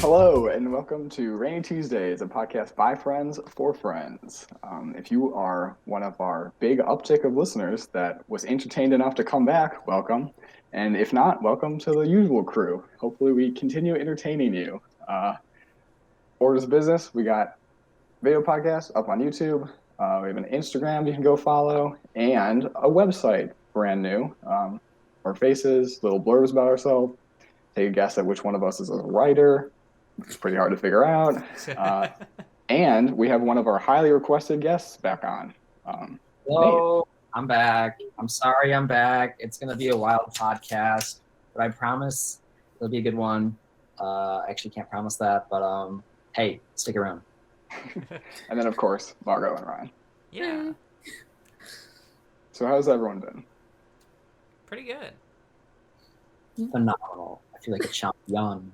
Hello, and welcome to Rainy Tuesdays, a podcast by friends for friends. If you are one of our big uptick of listeners that was entertained enough to come back, welcome. And if not, welcome to the usual crew. Hopefully we continue entertaining you. Orders of business, we got video podcasts up on YouTube. We have an Instagram you can go follow, and a website, brand new. Our faces, little blurbs about ourselves. Take a guess at which one of us is a writer. It's pretty hard to figure out. And we have one of our highly requested guests back on. Hello, Nate. I'm back. I'm sorry I'm back. It's going to be a wild podcast, but I promise it'll be a good one. I actually can't promise that, but hey, stick around. And then, of course, Margo and Ryan. Yeah. So how's everyone been? Pretty good. Phenomenal. I feel like a champion.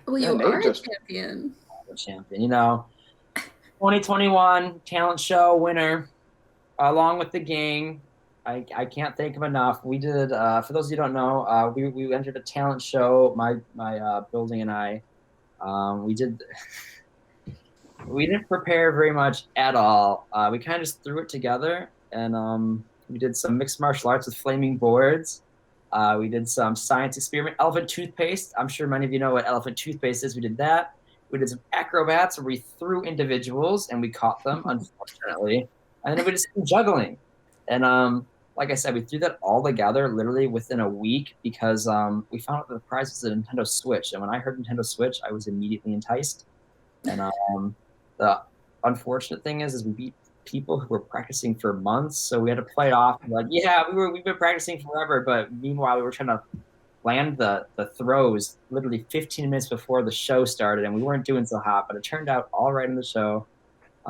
Well, you are a champion. I'm a champion. 2021 talent show winner, along with the gang. I can't thank him enough. We did, for those of you who don't know, we entered a talent show, my building and I. We didn't prepare very much at all. We kind of just threw it together, and we did some mixed martial arts with flaming boards. We did some science experiment, elephant toothpaste. I'm sure many of you know what elephant toothpaste is. We did that. We did some acrobats where we threw individuals and we caught them, unfortunately. And then we did some juggling. And like I said, we threw that all together literally within a week because we found out that the prize was a Nintendo Switch. And when I heard Nintendo Switch, I was immediately enticed. And the unfortunate thing is we beat people who were practicing for months, so we had to play it off. Like, yeah, we've been practicing forever, but meanwhile we were trying to land the throws literally 15 minutes before the show started, and we weren't doing so hot. But it turned out all right in the show.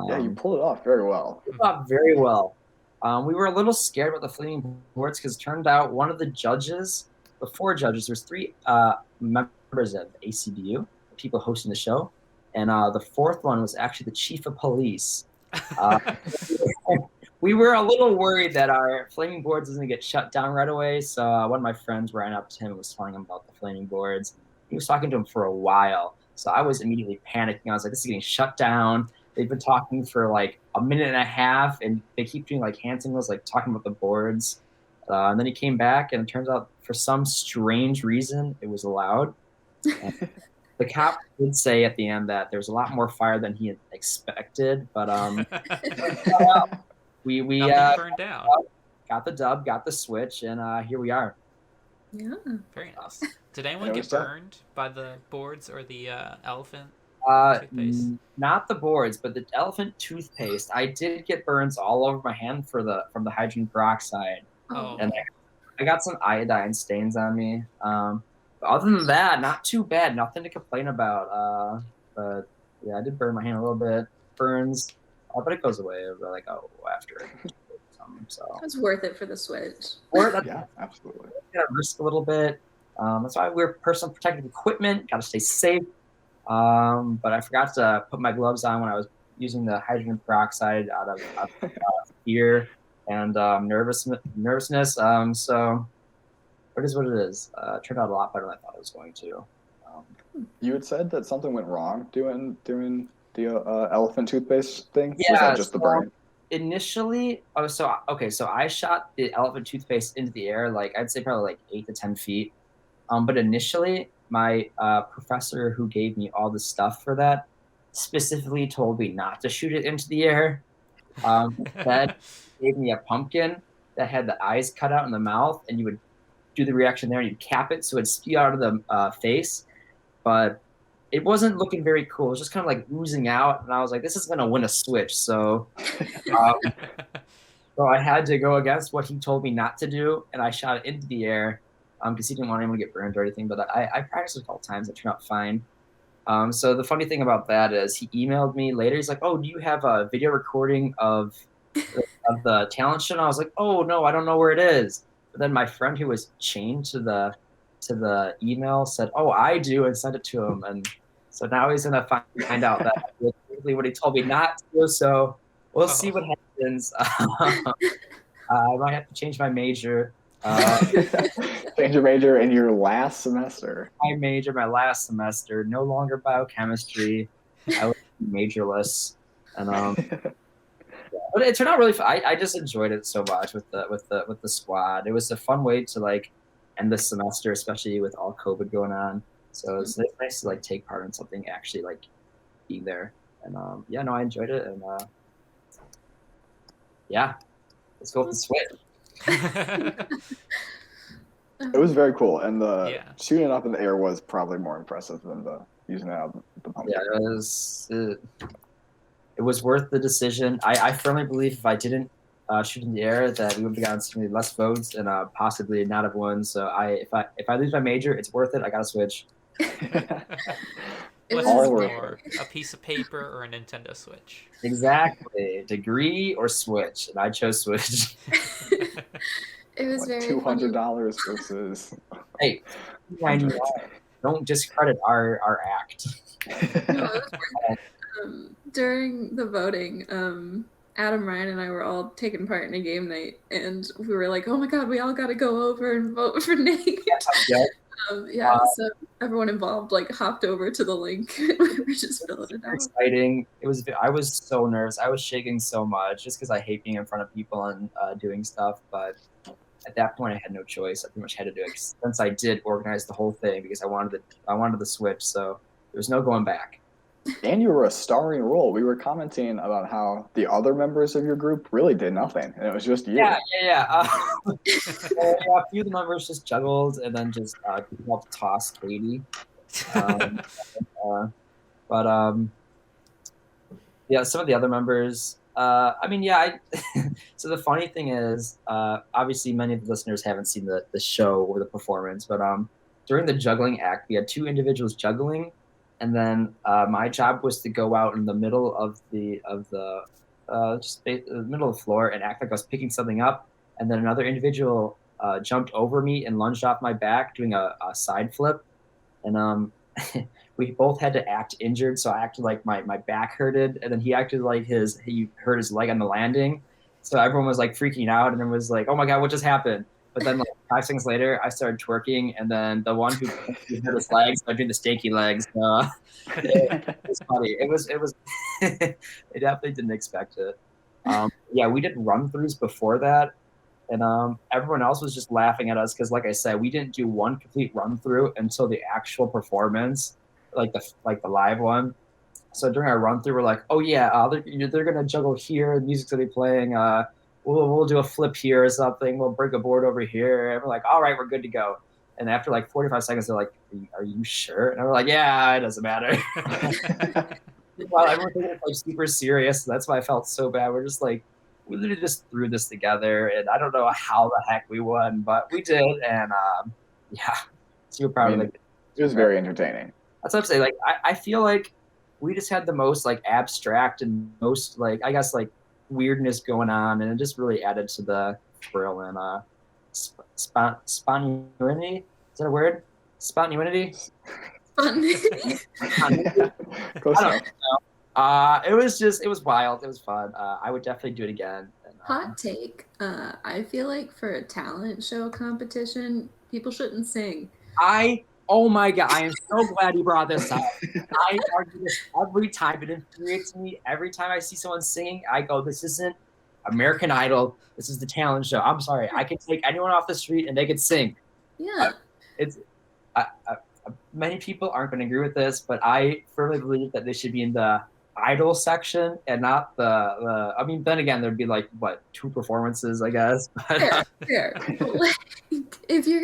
Yeah, you pulled it off very well. Pulled it off very well. We were a little scared about the flaming boards because it turned out one of the judges, the four judges, there's three members of ACBU, people hosting the show. And the fourth one was actually the chief of police. We were a little worried that our flaming boards was going to get shut down right away. So one of my friends ran up to him and was telling him about the flaming boards. He was talking to him for a while. So I was immediately panicking. I was like, this is getting shut down. They've been talking for like a minute and a half, and they keep doing like hand signals, like talking about the boards. And then he came back, and it turns out for some strange reason, it was allowed. The cop did say at the end that there was a lot more fire than he had expected, but we burned down. Got the dub, got the switch, and here we are. Yeah. Very nice. Did anyone get burned by the boards or the elephant toothpaste? Not the boards, but the elephant toothpaste. I did get burns all over my hand from the hydrogen peroxide. Oh. And I got some iodine stains on me. Other than that, not too bad. Nothing to complain about. But yeah, I did burn my hand a little bit. Burns, but it goes away after. So It was worth it for the Switch. Yeah, absolutely. Got to risk a little bit. That's why we wear personal protective equipment. Got to stay safe. But I forgot to put my gloves on when I was using the hydrogen peroxide out of fear and nervousness. So. It is what it is. Turned out a lot better than I thought it was going to. You had said that something went wrong doing the elephant toothpaste thing? Yeah. Was that just the burn? Initially, so I shot the elephant toothpaste into the air, like I'd say probably like 8 to 10 feet. But initially, my professor who gave me all the stuff for that specifically told me not to shoot it into the air. That gave me a pumpkin that had the eyes cut out in the mouth, and you would do the reaction there and you'd cap it so it'd spew out of the face, but it wasn't looking very cool. It was just kind of like oozing out, and I was like, this is gonna win a Switch. So so I had to go against what he told me not to do, and I shot it into the air because he didn't want anyone to get burned or anything. But I practiced it a couple times. It turned out fine. So the funny thing about that is he emailed me later. He's like, oh, do you have a video recording of the talent show? And I was like, oh no, I don't know where it is. But then my friend who was chained to the email said, "Oh, I do," and sent it to him. And so now he's gonna find out that basically what he told me not to do. So we'll see what happens. I might have to change my major. Change your major in your last semester. My major, my last semester, no longer biochemistry. I was majorless, and but it turned out really fun. I just enjoyed it so much with the squad. It was a fun way to like end the semester, especially with all COVID going on. So it's nice to like take part in something, actually like being there. And yeah, no, I enjoyed it, and yeah, let's go with the switch. It was very cool, and the shooting it up in the air was probably more impressive than the using it out the pump. Yeah, it was worth the decision. I firmly believe if I didn't shoot in the air, that we would have gotten significantly less votes and possibly not have won. So if I lose my major, it's worth it. I gotta switch. What's more, a piece of paper or a Nintendo Switch? Exactly, degree or Switch, and I chose Switch. It was very $200 versus. Hey, don't discredit our act. No, during the voting, Adam, Ryan, and I were all taking part in a game night, and we were like, "Oh my god, we all got to go over and vote for Nate." So everyone involved like hopped over to the link. We were just filling it out. Exciting! I was so nervous. I was shaking so much just because I hate being in front of people and doing stuff, but. At that point, I had no choice. I pretty much had to do it since I did organize the whole thing because I wanted the Switch, so there was no going back. And you were a starring role. We were commenting about how the other members of your group really did nothing, and it was just you. Yeah. A few of the members just juggled and then just helped toss Katie. Yeah, some of the other members. So the funny thing is, obviously many of the listeners haven't seen the show or the performance, but during the juggling act, we had two individuals juggling, and then my job was to go out in the middle of the middle of the floor and act like I was picking something up, and then another individual jumped over me and lunged off my back doing a side flip, and we both had to act injured, so I acted like my back hurted, and then he acted like he hurt his leg on the landing. So everyone was like freaking out, and then was like, "Oh my god, what just happened?" But then like 5 seconds later, I started twerking, and then the one who hurt his legs started doing the stanky legs. It was funny. It was. I definitely didn't expect it. Yeah, we did run-throughs before that, and everyone else was just laughing at us because, like I said, we didn't do one complete run-through until the actual performance. Like the live one. So during our run through, we're like, oh yeah, they're gonna juggle here. The music's gonna be playing. We'll do a flip here or something. We'll break a board over here. And we're like, all right, we're good to go. And after like 45 seconds, they're like, are you sure? And we're like, yeah, it doesn't matter. Well, everyone thinking it's like super serious. That's why I felt so bad. We're just like, we literally just threw this together, and I don't know how the heck we won, but we did. And yeah, super proud of it. It was very entertaining. That's what I'm saying. Like, I feel like we just had the most like abstract and most like, I guess, like weirdness going on, and it just really added to the thrill and spontaneity. Is that a word? Spontaneity? It was wild. It was fun. I would definitely do it again. Hot take. I feel like for a talent show competition, people shouldn't sing. Oh my god, I am so glad you brought this up. I argue this every time. It infuriates me. Every time I see someone singing, I go, this isn't American Idol. This is the talent show. I'm sorry. I can take anyone off the street and they could sing. Yeah. Many people aren't going to agree with this, but I firmly believe that they should be in the Idol section and not the I mean, then again, there'd be like, what, 2 performances, I guess. Fair. If you're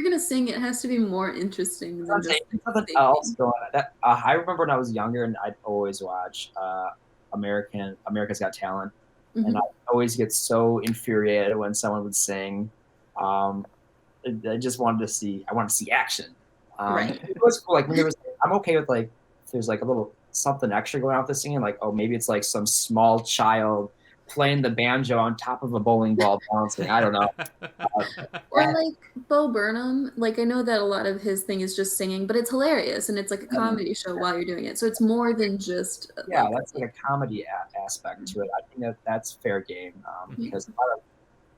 gonna sing, it has to be more interesting than just something else going on. I remember when I was younger, and I'd always watch America's Got Talent, and I always get so infuriated when someone would sing. I just wanted to see action. Right. It was cool. Like when there was, I'm okay with like if there's like a little something extra going on with the singing. Like, oh, maybe it's like some small child playing the banjo on top of a bowling ball bouncing. I don't know. Or like Bo Burnham. Like I know that a lot of his thing is just singing, but it's hilarious and it's like a comedy show while you're doing it. So it's more than just that's like a comedy aspect to it. I think that's fair game because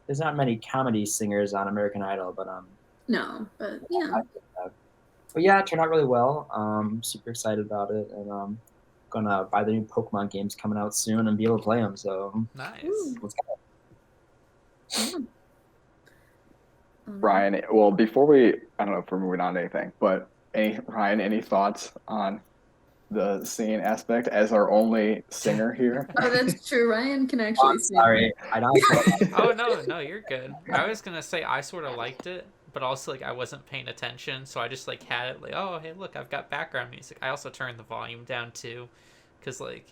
there's not many comedy singers on American Idol, but No, but yeah. But yeah, it turned out really well. Super excited about it, and gonna buy the new Pokemon games coming out soon and be able to play them. So nice. Let's go. Yeah. Ryan, well, before I don't know if we're moving on to anything, but Ryan, any thoughts on the singing aspect as our only singer here? Oh, that's true. Ryan can actually sing. Sorry, I don't. Oh no, you're good. I was gonna say I sort of liked it, but also like I wasn't paying attention, so I just like had it like, oh hey look, I've got background music. I also turned the volume down too, because like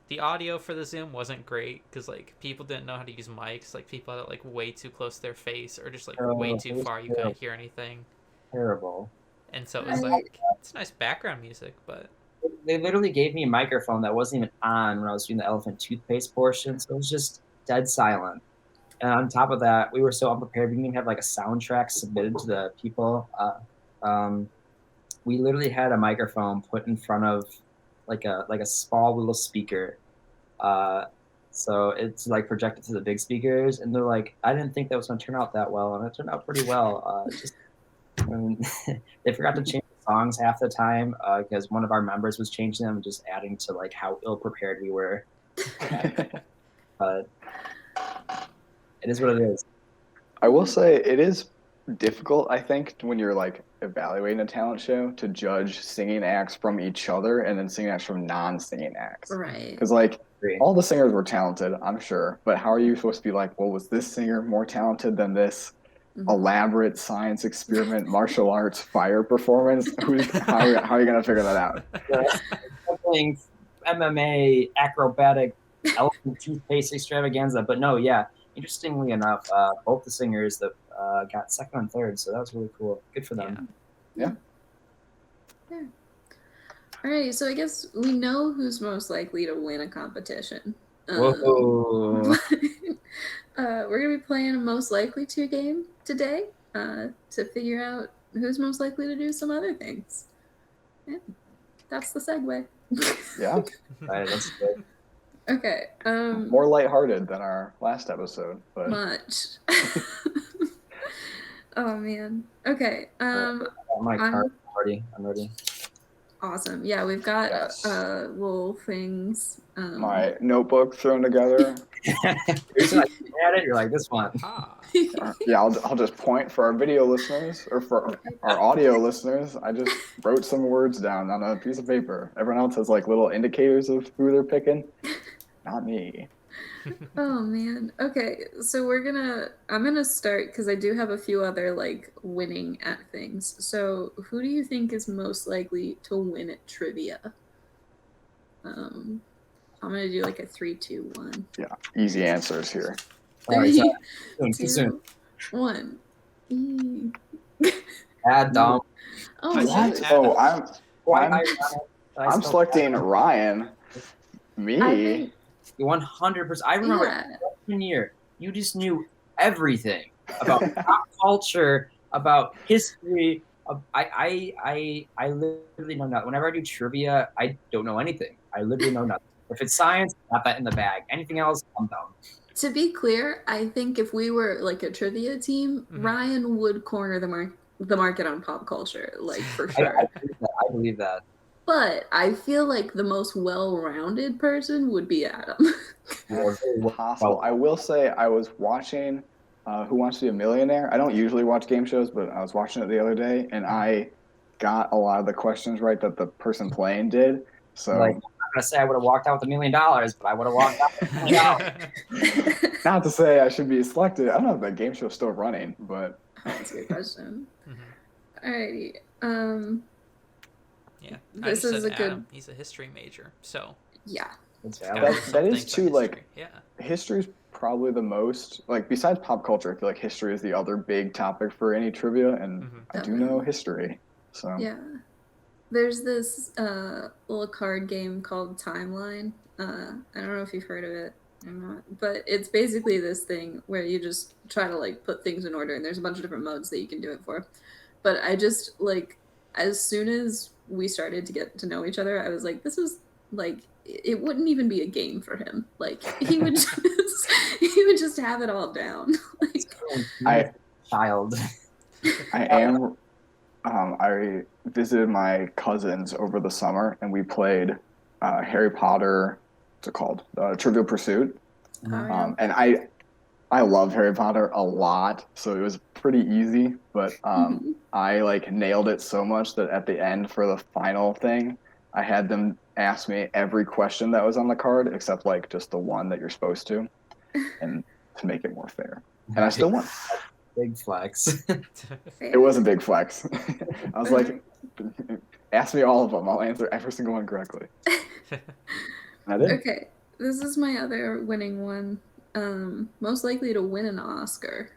the audio for the Zoom wasn't great because like people didn't know how to use mics. Like people had it like way too close to their face or just like way too far. You couldn't hear anything. Terrible. And so it was like it's nice background music, but they literally gave me a microphone that wasn't even on when I was doing the elephant toothpaste portion, so it was just dead silent. And on top of that, we were so unprepared. We didn't even have like a soundtrack submitted to the people. We literally had a microphone put in front of like a small little speaker. So it's like projected to the big speakers, and they're like, I didn't think that was going to turn out that well, and it turned out pretty well. They forgot to change the songs half the time because one of our members was changing them, just adding to like how ill prepared we were. But it is what it is. I will say it is difficult, I think, when you're like evaluating a talent show to judge singing acts from each other and then singing acts from non-singing acts. Right. Because like all the singers were talented, I'm sure, but how are you supposed to be like, well, was this singer more talented than this elaborate science experiment, martial arts, fire performance? How are you gonna figure that out? Playing MMA, acrobatic, elephant toothpaste extravaganza, but no, yeah. Interestingly enough, both the singers that got second and third, so that was really cool. Good for them. Yeah. All right, so I guess we know who's most likely to win a competition. Whoa. We're gonna be playing a most likely to game today to figure out who's most likely to do some other things. Yeah, that's the segue. Yeah. All right, that's good. Okay. More lighthearted than our last episode, but much. Oh man. Okay. My card already. I'm ready. Awesome. Yeah, we've got little things. My notebook thrown together. You're like, at it, you're like this one. Yeah, I'll just point for our video listeners or for our audio listeners. I just wrote some words down on a piece of paper. Everyone else has like little indicators of who they're picking. Not me. Oh man. Okay, so I'm gonna start because I do have a few other like winning at things. So who do you think is most likely to win at trivia? I'm gonna do like a 3, 2, 1. Yeah, easy answers here. 3, Soon. 1. Adam. Oh, What? Oh, I'm selecting Ryan. Me. 100%. I remember freshman year, you just knew everything about pop culture, about history. I literally know nothing. Whenever I do trivia, I don't know anything. I literally know nothing. If it's science, got that in the bag. Anything else, I'm dumb. To be clear, I think if we were like a trivia team, Ryan would corner the market on pop culture, like for sure. I believe that. But I feel like the most well-rounded person would be Adam. Possible. I will say I was watching Who Wants to Be a Millionaire. I don't usually watch game shows, but I was watching it the other day, and I got a lot of the questions right that the person playing did. So I'm not gonna say I would have walked out with $1 million, but I would have walked out with $1 million. Not to say I should be selected. I don't know if that game show's still running, but that's a good question. Alrighty. Yeah, this is a Adam. good. He's a history major, so yeah. That is too like. Yeah. History's probably the most like besides pop culture. I feel like history is the other big topic for any trivia, and I do know history. So yeah, there's this little card game called Timeline. I don't know if you've heard of it or not, but it's basically this thing where you just try to like put things in order, and there's a bunch of different modes that you can do it for. But I just like as soon as we started to get to know each other, I was like, this is like, it wouldn't even be a game for him. Like he would you would just have it all down. I child. I am. I visited my cousins over the summer, and we played Harry Potter. What's it called? Trivial Pursuit. And I love Harry Potter a lot, so it was pretty easy. But I like nailed it so much that at the end for the final thing, I had them ask me every question that was on the card except like just the one that you're supposed to, and to make it more fair. And I still won. Big flex. It was a big flex. I was like, ask me all of them. I'll answer every single one correctly. I did. Okay, this is my other winning one. Most likely to win an Oscar.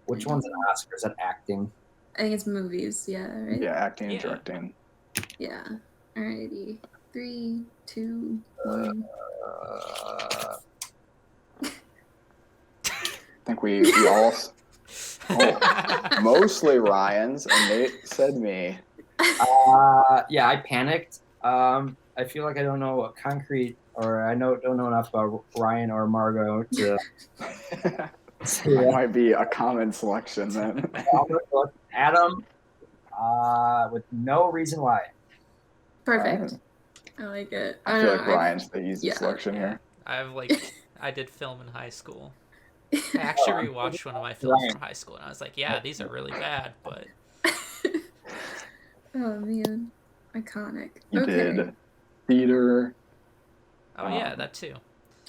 Which one's an Oscar? Is that acting? I think it's movies, yeah, right? Yeah, acting and directing. Yeah. Alrighty. 3, 2, 1. I think we all mostly Ryan's, and Nate said me. Yeah, I panicked. I feel like I don't know what concrete, or I don't know enough about Ryan or Margot to. That might be a common selection then. Adam, with no reason why. Perfect. I like it. I feel like Ryan's the easy selection here. I did film in high school. I actually rewatched one of my films from high school, and I was like, yeah, these are really bad, but... Oh, man. Iconic. You did theater. Oh, yeah, that too.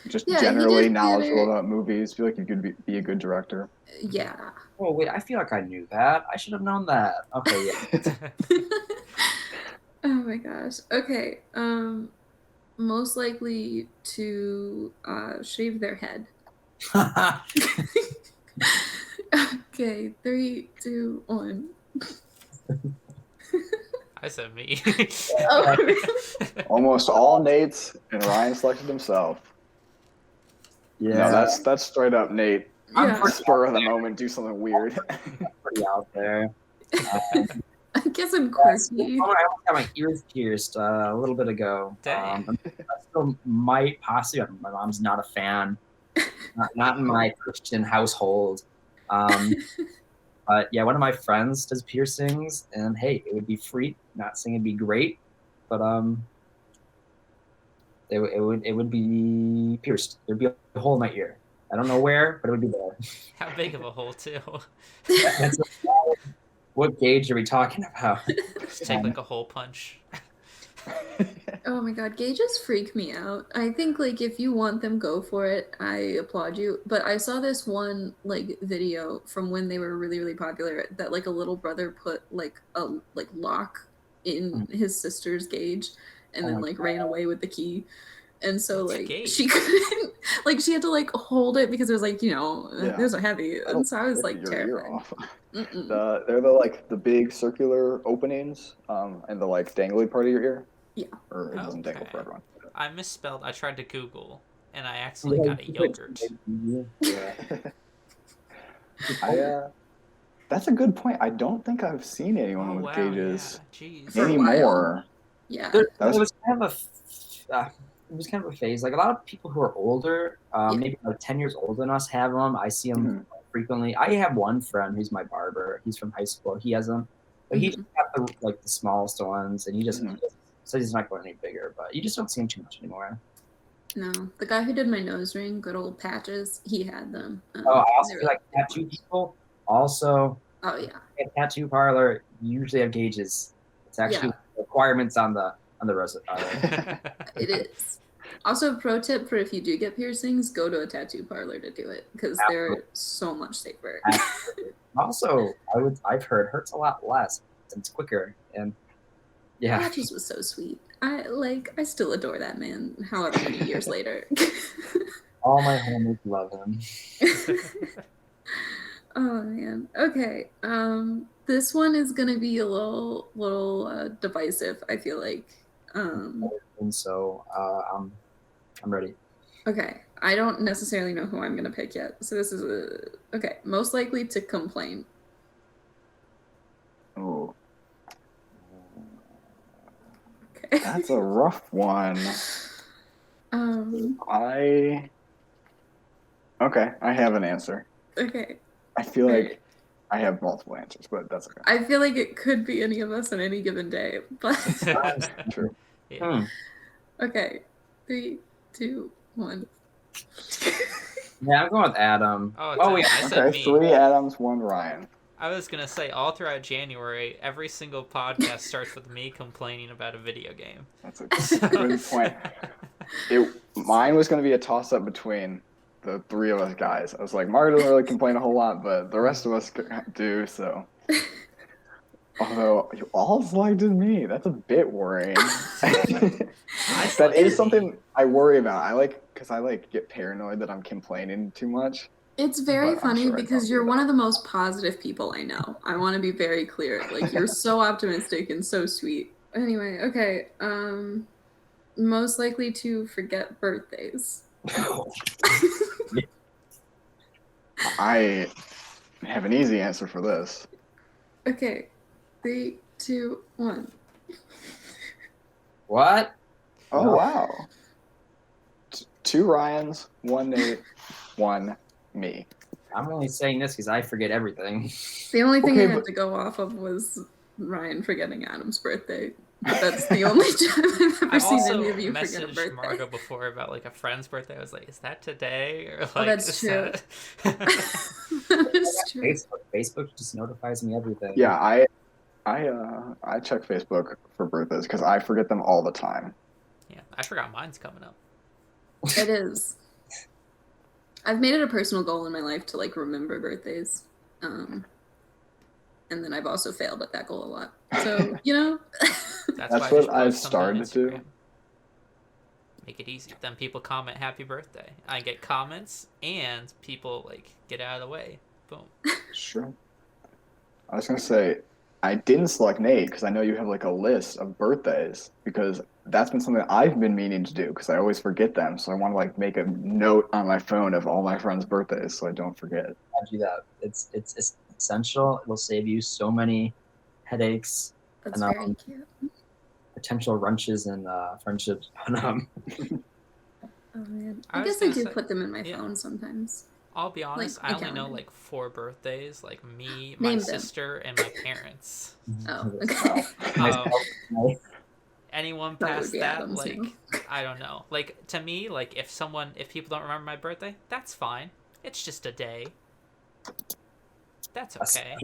Just generally knowledgeable about movies. Feel like you could be a good director. Yeah. Oh, wait, I feel like I knew that. I should have known that. Okay, yeah. Oh, my gosh. Okay. Most likely to shave their head. Okay, 3, 2, 1. I said me. Oh, really? Almost all Nate's, and Ryan selected himself. Yeah, no, that's straight up Nate. Yeah. Spur of the moment, do something weird. pretty out there. I guess I'm quirky. I almost got my ears pierced a little bit ago. Dang. I still might possibly. My mom's not a fan. Not in my Christian household. But yeah, one of my friends does piercings, and hey, it would be free. Not saying it'd be great, but it would be pierced. There'd be a hole in my ear. I don't know where, but it would be there. How big of a hole too? What gauge are we talking about? Just take like a hole punch. Oh my god, gauges freak me out. I think like if you want them, go for it. I applaud you. But I saw this one like video from when they were really, really popular that like a little brother put like a lock in his sister's gauge and then like ran away with the key. And so like she couldn't like she had to like hold it because it was like, it was so heavy. And so I was like terrified. They're the big circular openings and the like dangly part of your ear. Yeah. Or it doesn't dangle for everyone. I misspelled. I tried to Google, and I accidentally got a yogurt. That's a good point. I don't think I've seen anyone with gauges anymore. Yeah. It was kind of a phase. Like a lot of people who are older, maybe like 10 years older than us, have them. I see them frequently. I have one friend who's my barber. He's from high school. He has them, but he just got the smallest ones, and he just so he's not going any bigger. But you just don't see him too much anymore. No, the guy who did my nose ring, good old Patches, he had them. I also feel like tattoo people. Also, a tattoo parlor usually have gauges. It's actually requirements on the resume. It is. Also, pro tip for if you do get piercings, go to a tattoo parlor to do it because they're so much safer. Also, I've heard hurts a lot less. It's quicker and Patches was so sweet. I still adore that man. However many years later. All my homies love him. Oh man. Okay. This one is gonna be a little divisive. I feel like. And so I'm ready. Okay. I don't necessarily know who I'm gonna pick yet. So this is okay. Most likely to complain. Oh. Okay. That's a rough one. Okay, I have an answer. Okay. I feel like I have multiple answers, but that's okay. I feel like it could be any of us on any given day, but True. Yeah. okay. 3, 2, 1. Yeah, I'm going with Adam. Oh, Oh, I yeah. said Okay, me. 3 Adams, 1 Ryan. I was gonna say all throughout January, every single podcast starts with me complaining about a video game. That's a good point. Mine was going to be a toss-up between the 3 of us guys. I was like, Mario doesn't really complain a whole lot, but the rest of us do, so. Although, you all selected me. That's a bit worrying. That is something I worry about. Because I get paranoid that I'm complaining too much. It's very But I'm funny sure I because don't you're do one that. of the most positive people I know. I want to be very clear. Like, you're so optimistic and so sweet. Anyway, okay. Most likely to forget birthdays. I have an easy answer for this. Okay. 3, 2, 1. What? Oh, No. wow. 2 Ryans, 1 Nate, 1 me. I'm only saying this because I forget everything. The only thing Okay, I had but- to go off of was Ryan forgetting Adam's birthday. But that's the only time I've ever I've seen also any of you forget a messaged birthday. Margo before about like a friend's birthday. I was like, "Is that today?" Or like, Oh, that's is true. that- That's true. Facebook just notifies me everything. Yeah, I check Facebook for birthdays because I forget them all the time. Yeah, I forgot mine's coming up. It is. I've made it a personal goal in my life to like remember birthdays. And then I've also failed at that goal a lot. So, That's That's why I what just I've post something on started to do. Instagram. Make it easy. Then people comment happy birthday. I get comments and people like get out of the way. Boom. Sure. I was gonna say I didn't select Nate because I know you have like a list of birthdays because that's been something I've been meaning to do because I always forget them. So I want to like make a note on my phone of all my friends' birthdays so I don't forget. I do that. It's essential. It will save you so many headaches, That's and, very cute. potential wrenches in friendships. Oh man. I I was guess I gonna do say- put them in my yeah. phone sometimes. I'll be honest, Like, I only know calendar. like 4 birthdays, like me, my Name them. sister, and my parents. Oh, okay. Anyone That would past be that, Adam's like, name. I don't know. Like, to me, like, if people don't remember my birthday, that's fine. It's just a day. That's okay.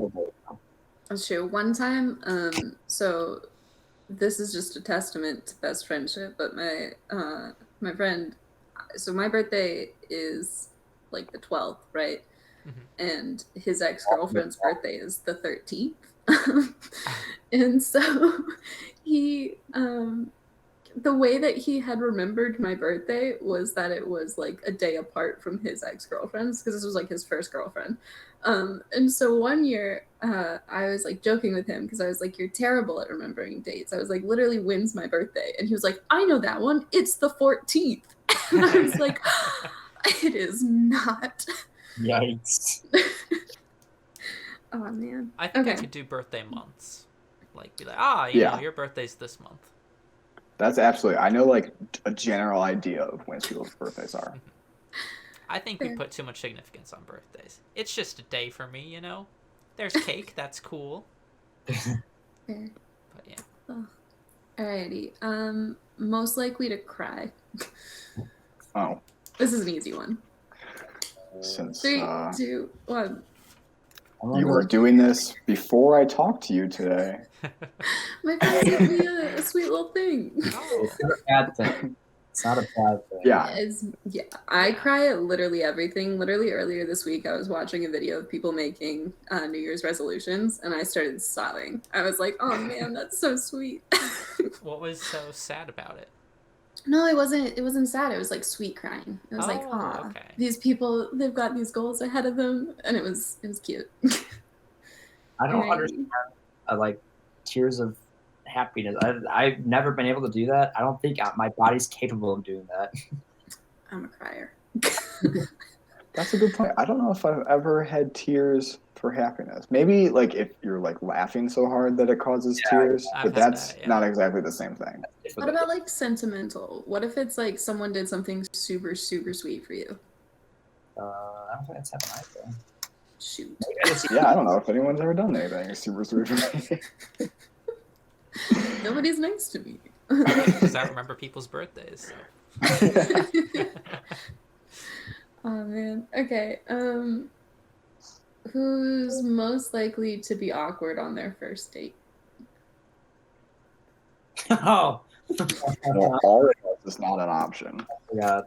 That's true. One time, so this is just a testament to best friendship, but my friend, so my birthday is like the 12th, right? And his ex-girlfriend's birthday is the 13th. And so he the way that he had remembered my birthday was that it was like a day apart from his ex-girlfriend's because this was like his first girlfriend. And so one year I was like joking with him because I was like, you're terrible at remembering dates. I was like, literally, when's my birthday? And he was like, I know that one, it's the 14th. And I was like, it is not. Yikes. Oh man. I think I Okay. could do birthday months. Like, be like, you know, your birthday's this month. That's absolutely. I know like a general idea of when people's birthdays are. I think we put too much significance on birthdays. It's just a day for me, you know? There's cake, that's cool. Fair. But yeah. Oh. Alrighty. Most likely to cry. Oh, This is an easy one. since 3, 2, 1. you were doing this before I talked to you today. My friend sent me a sweet little thing. Oh. It's not a bad thing. It's not a bad thing. Yeah. I cry at literally everything. Literally earlier this week, I was watching a video of people making New Year's resolutions, and I started sobbing. I was like, "Oh man, that's so sweet." What was so sad about it? No, it wasn't. It wasn't sad. It was like sweet crying. It was like, Oh, "Ah, okay. these people, they've got these goals ahead of them," and it was cute. I don't Alrighty. understand like tears of happiness. I've never been able to do that. I don't think my body's capable of doing that. I'm a crier. That's a good point. I don't know if I've ever had tears for happiness. Maybe like if you're like laughing so hard that it causes tears, I've but had that's that, yeah. not exactly the same thing. What about like sentimental? What if it's like someone did something super, super sweet for you? I don't think that's happened either. Shoot. Yeah, I don't know if anyone's ever done anything super sweet for me. Nobody's nice to me. Because I remember people's birthdays. So. Oh man. Okay. Who's most likely to be awkward on their first date? Oh. Well, all of us is not an option, Yeah,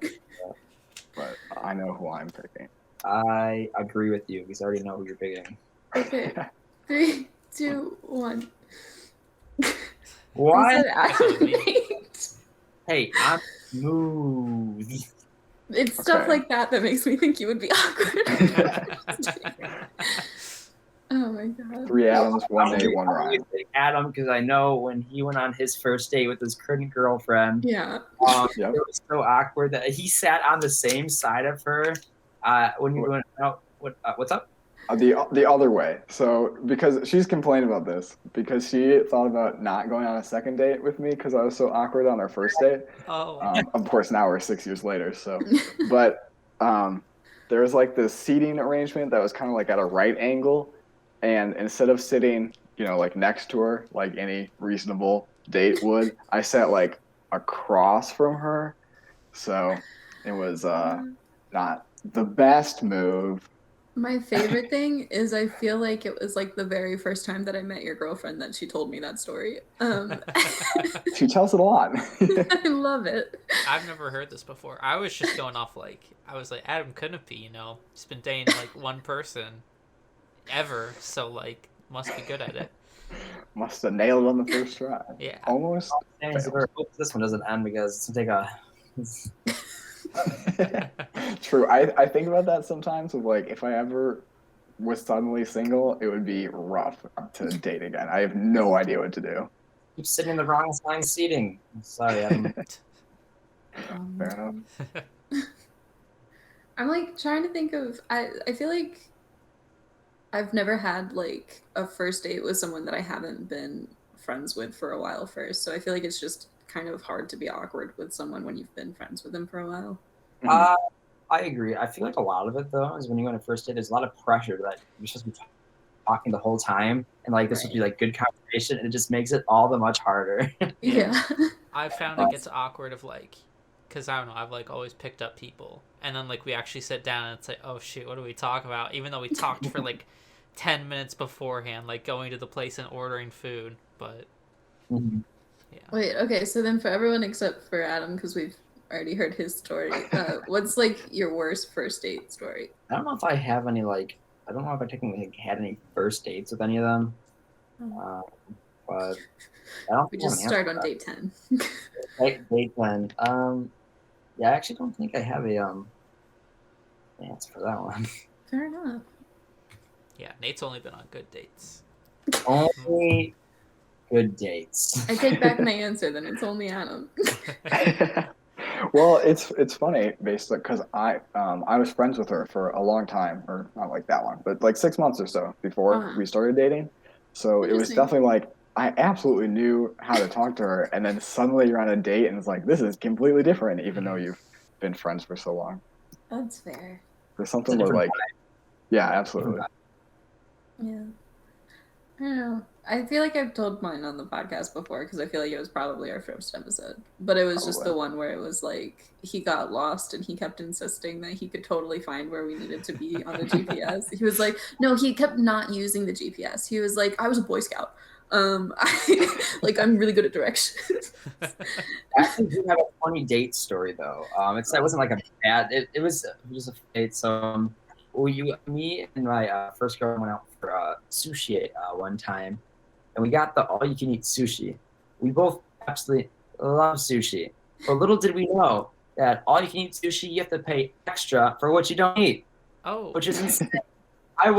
but I know who I'm picking. I agree with you because I already know who you're picking. Okay. 3, 2, 1. What? I said Adam Nate. Hey, I'm smooth. It's stuff like that makes me think you would be awkward. Oh my god. 3 Adams, 1 Nate, 1 I Ryan. always pick Adam because I know when he went on his first date with his current girlfriend, Yeah. Yep. it was so awkward that he sat on the same side of her when you went out. What's up? The other way. So because she's complained about this because she thought about not going on a second date with me because I was so awkward on our first date. Oh. Of course, now we're 6 years later. So, but there was like this seating arrangement that was kind of like at a right angle, and instead of sitting, like next to her, like any reasonable date would, I sat like across from her. So it was not the best move. My favorite thing is I feel like it was like the very first time that I met your girlfriend that she told me that story. She tells it a lot. I love it. I've never heard this before. I was just going off I was like, Adam couldn't be, he's been dating like one person ever, so must be good at it. Must have nailed it on the first try. Yeah. Almost. I hope this one doesn't end because it's gonna take True. I think about that sometimes of if I ever was suddenly single, it would be rough to date again. I have no idea what to do. keep sitting in the wrong assigned seating. Sorry, Adam. Fair enough. I'm trying to think of I feel like I've never had a first date with someone that I haven't been friends with for a while first. So I feel like it's just kind of hard to be awkward with someone when you've been friends with them for a while. I agree. I feel like a lot of it though is when you go on a first date, there's a lot of pressure that you're supposed to be talking the whole time, and this would be good conversation, and it just makes it all the much harder. Yeah. I found it gets awkward of because I don't know, I've always picked up people, and then we actually sit down and it's oh shoot, what do we talk about? Even though we talked for 10 minutes beforehand, going to the place and ordering food, but Mm-hmm. Yeah. Wait, okay, so then for everyone except for Adam, because we've already heard his story, what's your worst first date story? I don't know if I have any I don't know if I technically had any first dates with any of them, but I don't. We just start on date 10. Date 10. Yeah, I actually don't think I have a answer for that one. Fair enough. Yeah, Nate's only been on good dates. Only good dates. I take back my answer. Then it's only Adam. Well, it's funny because I was friends with her for a long time, or not that long, but 6 months or so before we started dating. So it was definitely I absolutely knew how to talk to her, and then suddenly you're on a date and it's this is completely different, even though you've been friends for so long. That's fair. There's something where yeah, absolutely. Yeah. I don't know. I feel like I've told mine on the podcast before because I feel like it was probably our first episode. But it was just the one where it was he got lost and he kept insisting that he could totally find where we needed to be on the GPS. He was no, he kept not using the GPS. He was I was a Boy Scout. I'm really good at directions. I actually do have a funny date story though. It wasn't a bad. It was just a date. So me and my first girl went out for sushi one time, and we got the all-you-can-eat sushi. We both absolutely love sushi, but little did we know that all-you-can-eat sushi you have to pay extra for what you don't eat. Oh, which is insane. I'm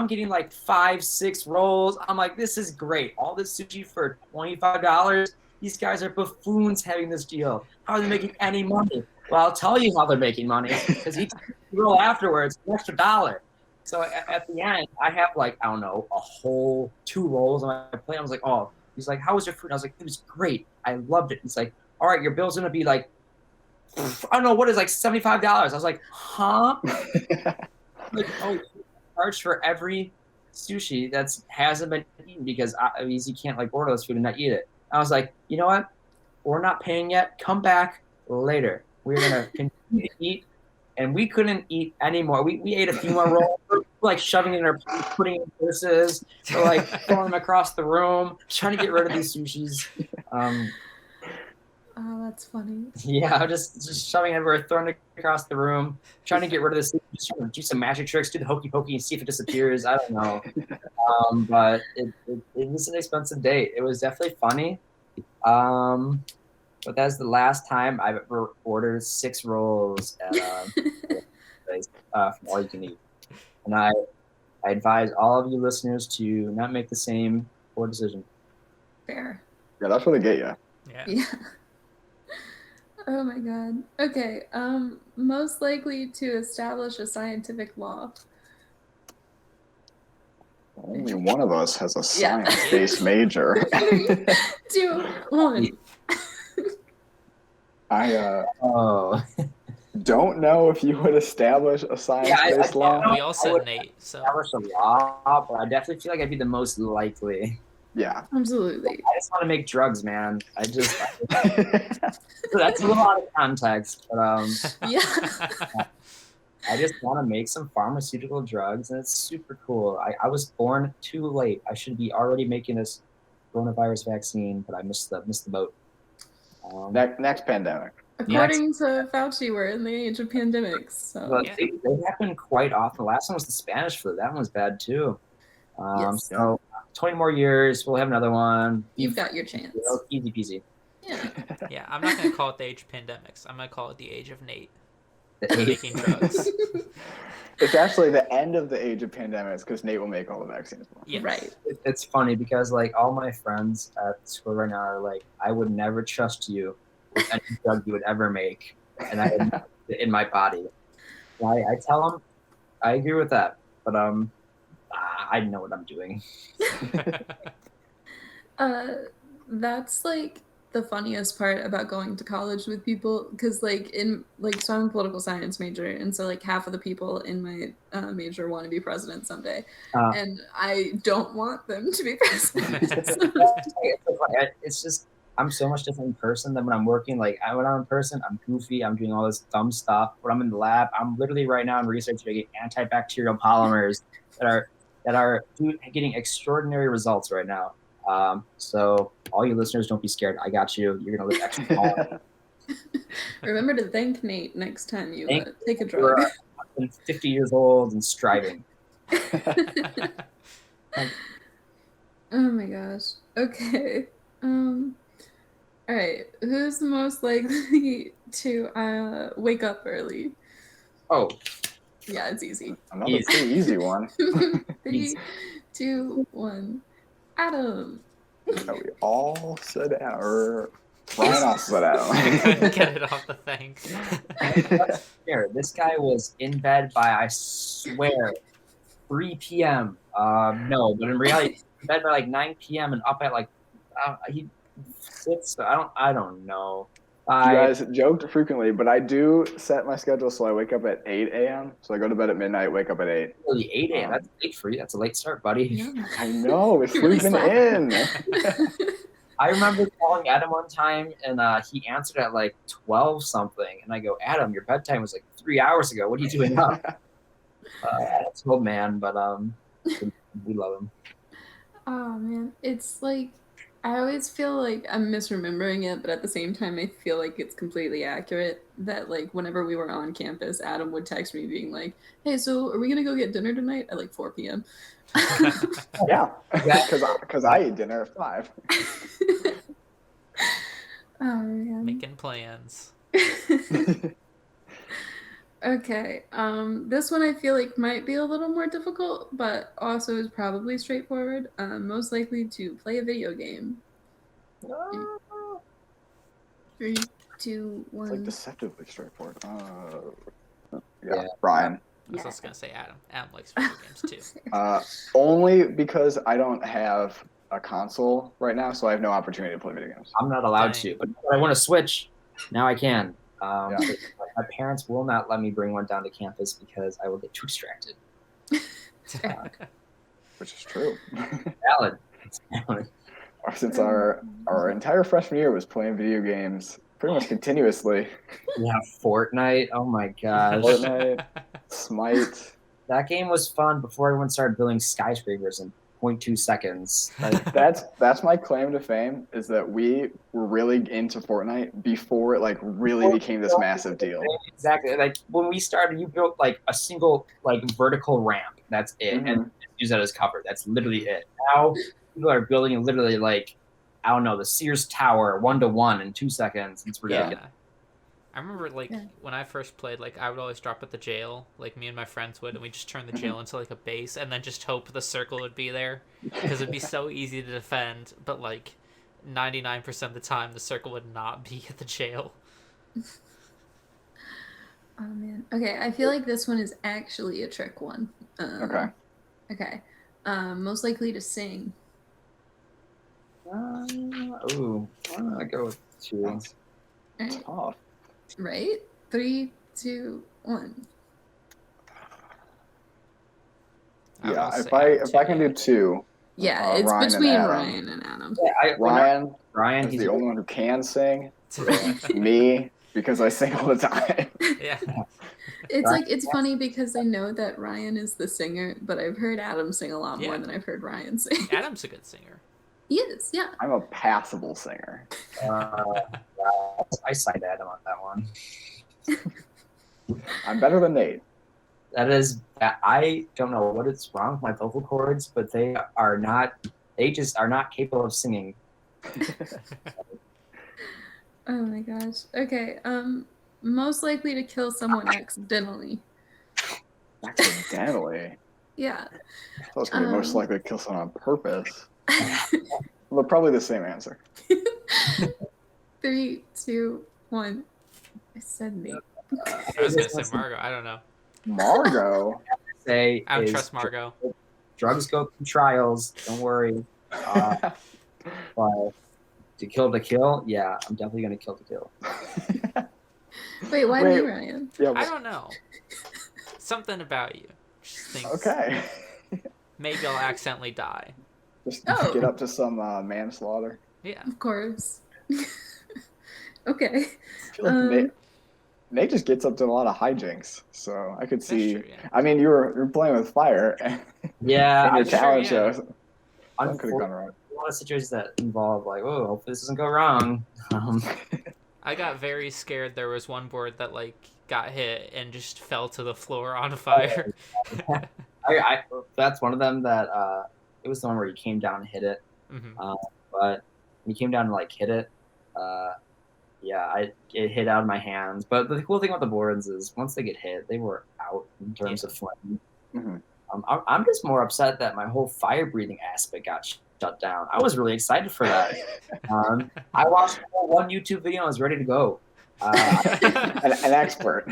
getting 5-6 rolls. I'm this is great. All this sushi for $25. These guys are buffoons having this deal. How are they making any money? Well, I'll tell you how they're making money because each roll afterwards, an extra $1. So at the end, I have I don't know, a whole 2 rolls on my plate. I was oh, he's how was your food? I was it was great. I loved it. He's all right, your bill's gonna be I don't know what is like $75. I was like, huh? Like, oh, charge for every sushi that hasn't been eaten because you can't like order this food and not eat it. I was like, you know what? We're not paying yet. Come back later. We're gonna continue to eat, and we couldn't eat anymore. We ate a few more rolls, we're, like shoving in our putting in purses, we're like throwing them across the room, trying to get rid of these sushis. Oh, that's funny. Yeah, just shoving it everywhere, throwing it across the room, trying to get rid of this. Just trying to do some magic tricks, do the hokey pokey, and see if it disappears. I don't know, but it was an expensive date. It was definitely funny, but that's the last time I've ever ordered 6 rolls at place from All You Can Eat, and I advise all of you listeners to not make the same poor decision. Fair. Yeah, that's what they get you. Yeah. Oh my god. Okay. Most likely to establish a scientific law. Only one of us has a science-based major. 3, 2, 1. I don't know if you would establish a science-based law. We all said Nate, so Establish a law, but I definitely feel like I'd be the most likely. Yeah, absolutely. I just want to make drugs, man. That's a little out of context, but Yeah. I just want to make some pharmaceutical drugs, and it's super cool. I was born too late. I should be already making this coronavirus vaccine, but I missed the boat. Next pandemic. According to Fauci, we're in the age of pandemics. So But they happen quite often. The last one was the Spanish flu. That one was bad too. Yes. So 20 more years, we'll have another one. You've got your chance. Easy peasy. Yeah. Yeah, I'm not gonna call it the age of pandemics. I'm gonna call it the age of Nate making drugs. It's actually the end of the age of pandemics because Nate will make all the vaccines. Yes. Right. It's funny because like all my friends at school right now are like, I would never trust you with any drug you would ever make, and I would in my body. I tell them I agree with that, but I know what I'm doing. That's like the funniest part about going to college with people, because like so I'm a political science major, and so like half of the people in my major want to be president someday, and I don't want them to be president. It's just I'm so much different in person than when I'm working. Like when I'm in person, I'm goofy. I'm doing all this dumb stuff. When I'm in the lab, I'm literally right now in research to get antibacterial polymers that are getting extraordinary results right now. So all you listeners, don't be scared. I got you. You're gonna live extra long. Remember to thank Nate next time you take a drug. I'm 50 years old and striving. Oh my gosh. Okay. All right. Who's the most likely to wake up early? Oh. Yeah, it's easy. Another pretty easy one. 3, 2, 1. Adam. No, we all said Adam, or Ryan also said Adam. I couldn't get it off the thing. This guy was in bed by, I swear, 3 p.m. No, but in reality, in bed by like 9 p.m. and up at like he sits. I don't know. You guys joked frequently, but I do set my schedule so I wake up at 8 a.m. So I go to bed at midnight, wake up at 8. Really, 8 a.m. That's late for you. That's a late start, buddy. Yeah. I know, it's sleeping in. I remember calling Adam one time, and he answered at like 12 something, and I go, Adam, your bedtime was like 3 hours ago. What are you doing up? Adam's an old man, but we love him. Oh man, it's like I always feel like I'm misremembering it, but at the same time, I feel like it's completely accurate that like whenever we were on campus, Adam would text me being like, "Hey, so are we gonna go get dinner tonight at like 4 p.m.?" Yeah, because I eat dinner at 5. Oh man, Making plans. Okay, this one I feel like might be a little more difficult, but also is probably straightforward. Most likely to play a video game. 3, 2, 1. It's like deceptively straightforward. Yeah, Brian. I was just gonna say Adam. Adam likes video games too. Only because I don't have a console right now, so I have no opportunity to play video games. I'm not allowed to, but I want to Switch. Now I can. Yeah. My parents will not let me bring one down to campus because I will get too distracted. Which is true. Valid. Since our entire freshman year was playing video games pretty much continuously. Yeah, Fortnite. Oh my gosh. Fortnite, Smite. That game was fun before everyone started building skyscrapers in 0.2 seconds. That's my claim to fame, is that we were really into Fortnite before it like really became this massive deal. Exactly. Like when we started, you built like a single like vertical ramp. That's it, and use that as cover. That's literally it. Now people are building literally like, I don't know, the Sears Tower 1-to-1 in 2 seconds. It's ridiculous. Yeah. I remember like when I first played, like I would always drop at the jail, like me and my friends would, and we just turn the jail into like a base, and then just hope the circle would be there, because it'd be so easy to defend. But like 99% of the time, the circle would not be at the jail. Oh man. Okay, I feel like this one is actually a trick one. Okay. Most likely to sing. Ooh, I'm gonna go with 2. That's tough. Right? 3, 2, 1. Yeah, if I can do 2. Yeah, it's Ryan between and Ryan and Adam. Yeah, Ryan is the only one who can sing. Me, because I sing all the time. Yeah. It's funny because I know that Ryan is the singer, but I've heard Adam sing a lot more than I've heard Ryan sing. Adam's a good singer. He is, yeah. I'm a passable singer. I side Adam on that one. I'm better than Nate. I don't know what is wrong with my vocal cords, but they just are not capable of singing. Oh my gosh. Okay. Most likely to kill someone accidentally. Accidentally? Yeah. I thought it was going to be most likely to kill someone on purpose. But probably the same answer. 3, 2, 1. I said Nate. I was going to say Margot. I don't know. Margot? I don't trust Margot. Drugs go through trials. Don't worry. But to kill, yeah, I'm definitely going to kill to kill. Wait, why me, Ryan? Yeah, I don't know. Something about you. Just think. Okay. Maybe I'll accidentally die. Just get up to some manslaughter. Yeah. Of course. Okay. I feel like Nate just gets up to a lot of hijinks, so I could see. That's true, yeah. I mean, you're playing with fire. Yeah, in your talent show. That could have gone wrong. A lot of situations that involve like, oh, hopefully this doesn't go wrong. I got very scared. There was one board that like got hit and just fell to the floor on fire. That's one of them that it was the one where he came down and hit it. Mm-hmm. But when he came down and like hit it, it hit out of my hands. But the cool thing about the boards is once they get hit, they were out in terms of flame. Mm-hmm. I'm just more upset that my whole fire breathing aspect got shut down. I was really excited for that. I watched one YouTube video and I was ready to go. An expert.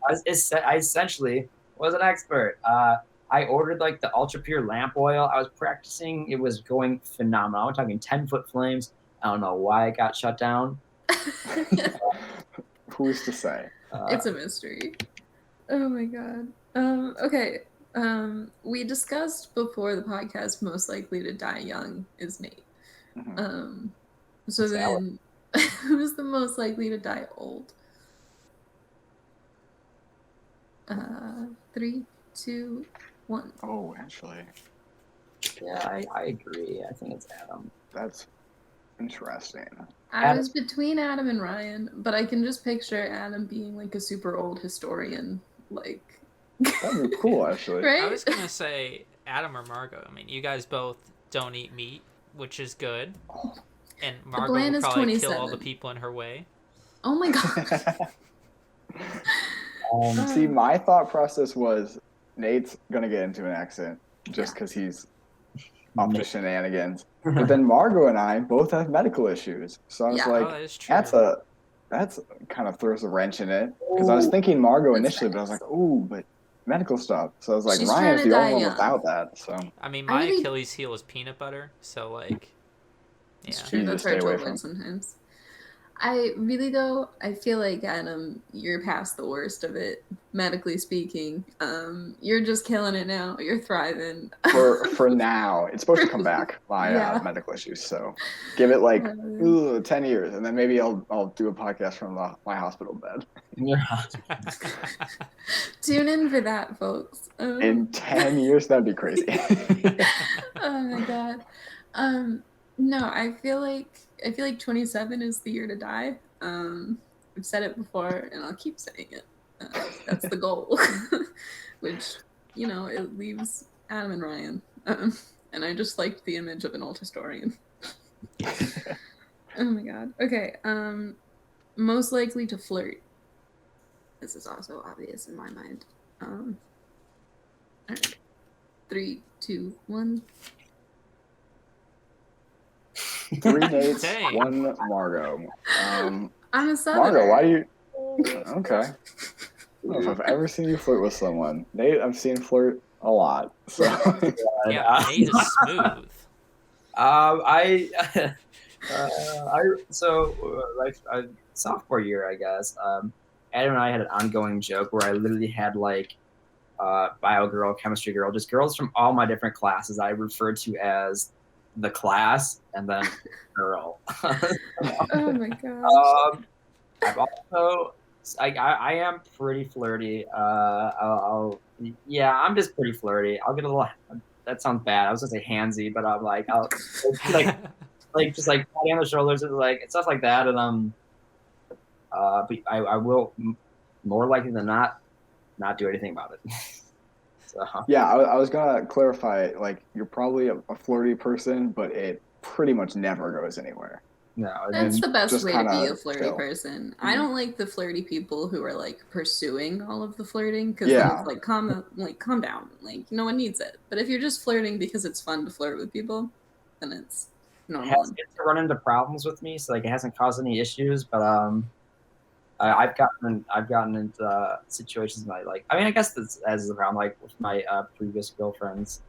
I essentially was an expert. I ordered like the ultra pure lamp oil. I was practicing. It was going phenomenal. I'm talking 10-foot flames. I don't know why it got shut down. Who's to say? It's a mystery. Oh my god. Okay. We discussed before the podcast most likely to die young is Nate. Mm-hmm. So then who's the most likely to die old? 3, 2, 1. Oh, actually. Yeah, I agree. I think it's Adam. That's interesting. I was between Adam and Ryan, but I can just picture Adam being like a super old historian, like. That'd be cool, actually. Right? I was gonna say Adam or Margot. I mean, you guys both don't eat meat, which is good, and Margot will probably kill all the people in her way. Oh my god. See, my thought process was Nate's gonna get into an accident just because he's up to shenanigans. But then Margot and I both have medical issues, so I was like, that is true. that's kind of throws a wrench in it because I was thinking Margot initially, but I was like, ooh, but medical stuff. So I was like, Ryan's the only one without that. So I mean, my Achilles heel is peanut butter, so like, yeah. It's true. That's hard to avoid sometimes. I really though, I feel like Adam, you're past the worst of it, medically speaking. You're just killing it now. You're thriving. For now. It's supposed to come back, my Yeah. medical issues. So give it like 10 years, and then maybe I'll do a podcast from my hospital bed. Tune in for that, folks. In 10 years, that'd be crazy. Oh my god. No, I feel like 27 is the year to die. I've said it before, and I'll keep saying it. That's the goal, which it leaves Adam and Ryan. And I just liked the image of an old historian. Oh my god. Okay. Most likely to flirt. This is also obvious in my mind. All right. 3, 2, 1. 3 Nates, Dang. 1 Margot. I'm a southerner. Margot, why do you? Okay. I don't know if I've ever seen you flirt with someone. Nate, I've seen flirt a lot. So. Yeah, Nate is smooth. Sophomore year, I guess. Adam and I had an ongoing joke where I literally had like bio girl, chemistry girl, just girls from all my different classes I referred to as the class and then girl. Oh my gosh. I've also I am pretty flirty. I'm just pretty flirty. I'll get a little. That sounds bad. I was gonna say handsy, but I'm like I'll just like patting on the shoulders and like stuff like that, and but I will more likely than not do anything about it. So. Yeah, I was gonna clarify. Like, you're probably a flirty person, but it pretty much never goes anywhere. No, that's the best way to be a flirty chill. person. I don't like the flirty people who are like pursuing all of the flirting because Yeah. it's like calm down. Like no one needs it. But if you're just flirting because it's fun to flirt with people, then it's normal. It hasn't run into problems with me, so like it hasn't caused any issues. But I've gotten into situations like I guess that's as the problem like with my previous girlfriends.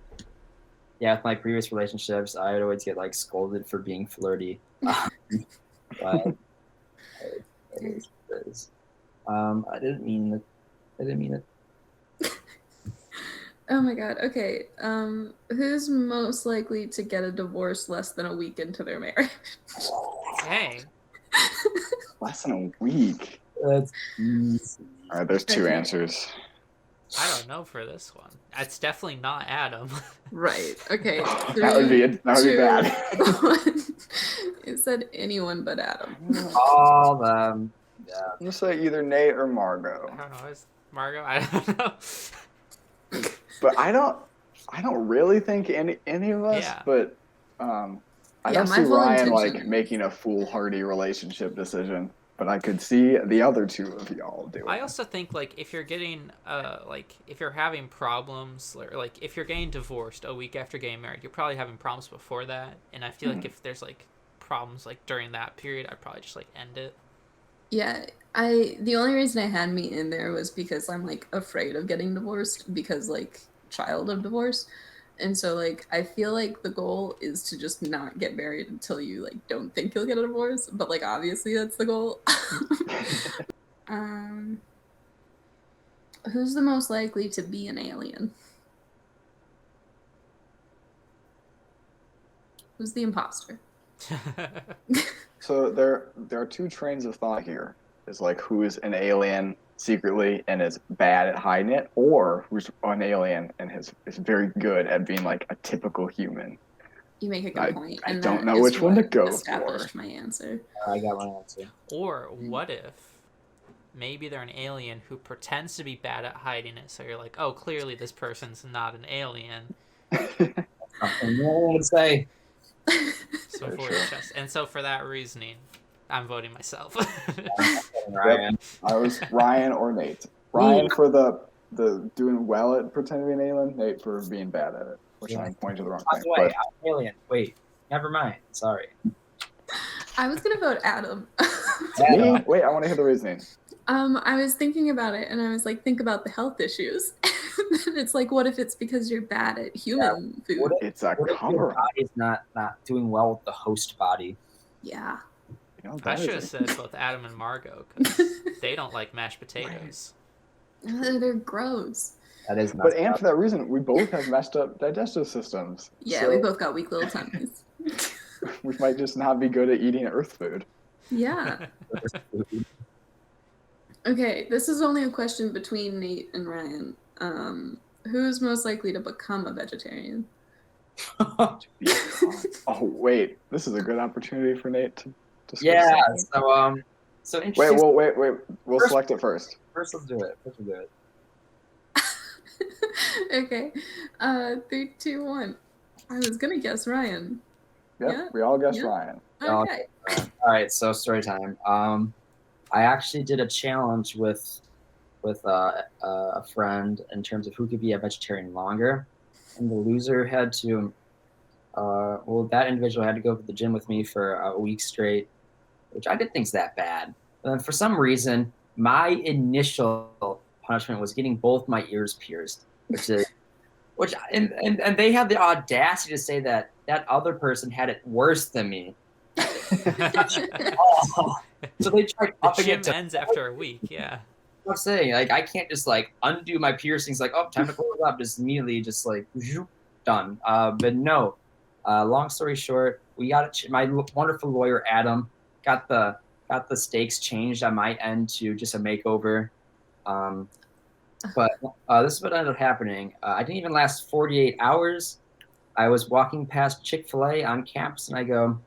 Yeah, with my previous relationships, I would always get like scolded for being flirty. But it is. I didn't mean it. Oh my god. Okay. Who's most likely to get a divorce less than a week into their marriage? Dang. Less than a week. That's easy. All right, there's 2 answers. I don't know for this one. It's definitely not Adam. Right. Okay. 3, That would be 2, bad. 1. It said anyone but Adam. All them. Yeah. I'm gonna say either Nate or Margot. I don't know. Is Margot? I don't know. But I don't really think any of us. Yeah. But I don't my see full Ryan intention- making a foolhardy relationship decision. But I could see the other 2 of y'all do it. I also think like if you're getting if you're having problems or like if you're getting divorced a week after getting married, you're probably having problems before that. And I feel like if there's like problems like during that period, I'd probably just like end it. Yeah, the only reason I had me in there was because I'm like afraid of getting divorced because like child of divorce. And so like I feel like the goal is to just not get married until you like don't think you'll get a divorce, but like obviously that's the goal. Who's the most likely to be an alien? Who's the imposter? So there are 2 trains of thought here. It's like who is an alien secretly and is bad at hiding it, or who's an alien and is very good at being like a typical human. You make a good point. I don't know which one to go for. My answer. I got my answer. Or what if maybe they're an alien who pretends to be bad at hiding it, so you're like, oh, clearly this person's not an alien. I would say. So for your chest. And so for that reasoning, I'm voting myself. Ryan. I was Ryan or Nate. Ryan for the doing well at pretending to be an alien. Nate for being bad at it, which I'm pointing to the wrong thing. Wait, I'm alien. Wait, never mind. Sorry. I was gonna vote Adam. Me? Wait, I want to hear the reasoning. I was thinking about it, and I was like, think about the health issues. It's like, what if it's because you're bad at human food? It's a What if your cover-up. body's not doing well with the host body? Yeah. You know, I that should is have said both Adam and Margot because they don't like mashed potatoes. They're gross. That is But messed and up. for that reason, we both have messed up digestive systems. Yeah, So we both got weak little tummies. we might just not be good at eating earth food. Yeah. Okay, this is only a question between Nate and Ryan. Who's most likely to become a vegetarian? Oh wait, this is a good opportunity for Nate to discuss Yeah. something. So Wait, interesting. wait. We'll select it first. First, let's do it. First, we'll do it. Okay. 3, 2, 1. I was gonna guess Ryan. Yep, Yeah. we all guessed Yeah. Ryan. Okay. All right. So story time. I actually did a challenge with a friend in terms of who could be a vegetarian longer, and the loser had to. That individual had to go to the gym with me for a week straight, which I didn't think's that bad. But then for some reason, my initial punishment was getting both my ears pierced, and they had the audacity to say that other person had it worse than me. So they tried The upping gym it to ends after a week. Yeah. I'm saying, like, I can't just like undo my piercings, like, oh, time to close up, just immediately, just like done. But no. Long story short, we got it. My wonderful lawyer Adam got the stakes changed on my end to just a makeover. But this is what ended up happening. I didn't even last 48 hours. I was walking past Chick-fil-A on campus, and I go,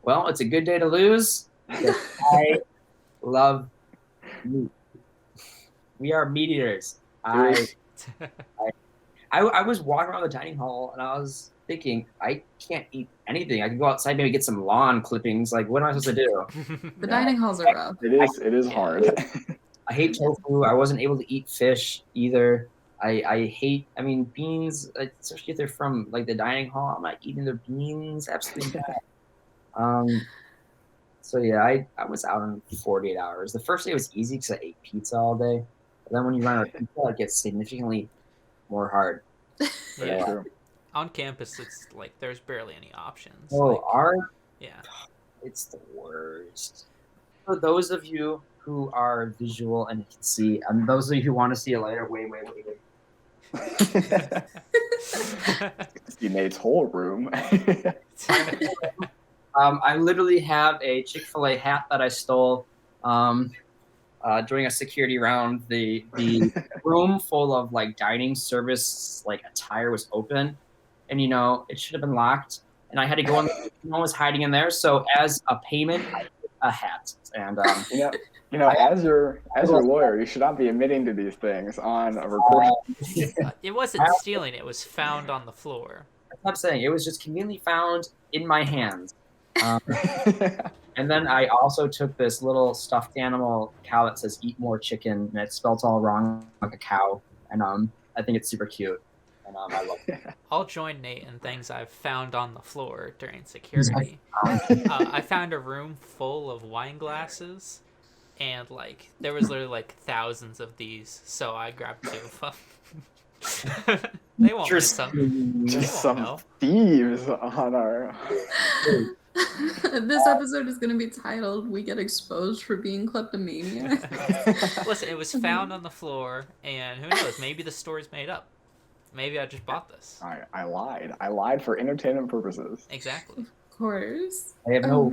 "Well, it's a good day to lose. I love meat. We are meat eaters." I was walking around the dining hall, and I was thinking, I can't eat anything. I can go outside, maybe get some lawn clippings. Like, what am I supposed to do? The dining halls are rough. It is hard. I hate tofu. I wasn't able to eat fish either. I hate, beans, especially if they're from like the dining hall. I'm not eating their beans. Absolutely not. So yeah, I was out in 48 hours. The first day was easy because I ate pizza all day. But then when you run out of pizza, it gets significantly more hard. Yeah. True. On campus, it's like there's barely any options. Oh, Yeah. it's the worst. For those of you who are visual and can see, and those of you who want to see it later, wait. See Nate's whole room. I literally have a Chick-fil-A hat that I stole during a security round. The room full of like dining service like attire was open, and it should have been locked. And I had to go in. No one was hiding in there. So as a payment, I took a hat. And as your lawyer, you should not be admitting to these things on a recording. It wasn't stealing; it was found on the floor. That's what I'm saying. It was just conveniently found in my hands. And then I also took this little stuffed animal cow that says "Eat More Chicken," and it spelled all wrong, like a cow. And I think it's super cute. And I love it. I'll join Nate in things I've found on the floor during security. I found a room full of wine glasses, and like there was literally like thousands of these, so I grabbed 2 of them. They won't miss them. Just some thieves on our. This episode is going to be titled "We Get Exposed for Being Kleptomaniacs." Listen, it was found on the floor, and who knows? Maybe the story's made up. Maybe I just bought this. I lied. I lied for entertainment purposes. Exactly. Of course. I have no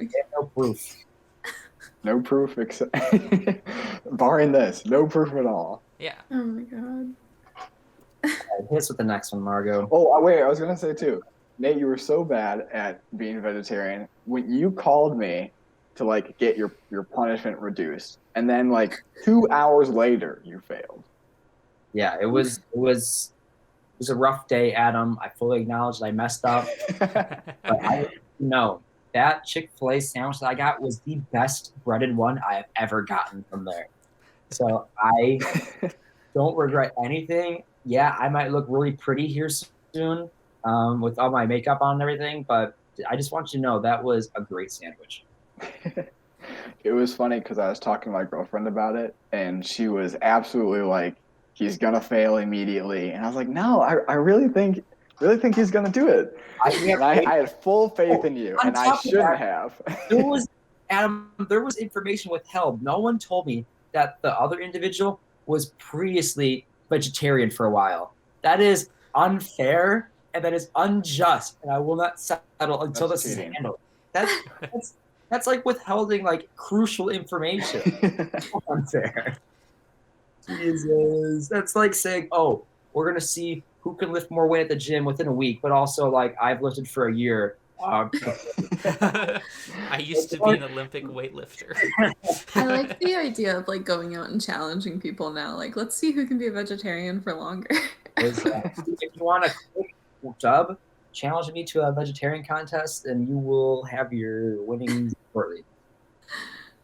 proof. No proof except barring this. No proof at all. Yeah. Oh my god. Hit us with the next one, Margot. Oh, wait. I was going to say, too. Nate, you were so bad at being vegetarian. When you called me to, like, get your punishment reduced, and then, like, 2 hours later, you failed. Yeah, it was a rough day, Adam. I fully acknowledge that I messed up. But that Chick-fil-A sandwich that I got was the best breaded one I have ever gotten from there. So I don't regret anything. Yeah, I might look really pretty here soon with all my makeup on and everything, but I just want you to know that was a great sandwich. It was funny because I was talking to my girlfriend about it, and she was absolutely like, he's gonna fail immediately. And I was like, no, I really think he's gonna do it. I had full faith in you, and I shouldn't have. There was Adam, there was information withheld. No one told me that the other individual was previously vegetarian for a while. That is unfair and that is unjust, and I will not settle until That's this is cheating. handled. That's like withholding like crucial information. Unfair. Jesus, that's like saying, "Oh, we're gonna see who can lift more weight at the gym within a week," but also like I've lifted for a year. I used to be an Olympic weightlifter. I like the idea of like going out and challenging people now. Like, let's see who can be a vegetarian for longer. If you want a quick dub, challenge me to a vegetarian contest, and you will have your winnings shortly.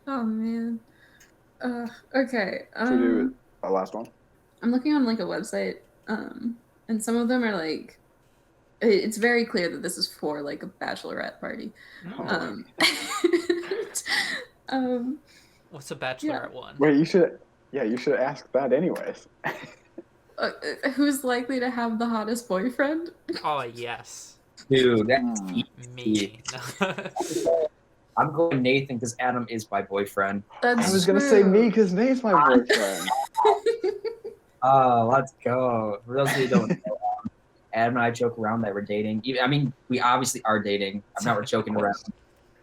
Oh man. Okay. Should we do a last one? I'm looking on like a website, and some of them are like, it's very clear that this is for like a bachelorette party. What's a bachelorette one? Wait, you should ask that anyways. Who's likely to have the hottest boyfriend? Oh yes, Dude, that's me. I'm going Nathan because Adam is my boyfriend. That's I was gonna say me because Nate's my boyfriend. Oh, let's go. For those of you who don't know, Adam and I joke around that we're dating. I mean, we obviously are dating. I'm not joking around.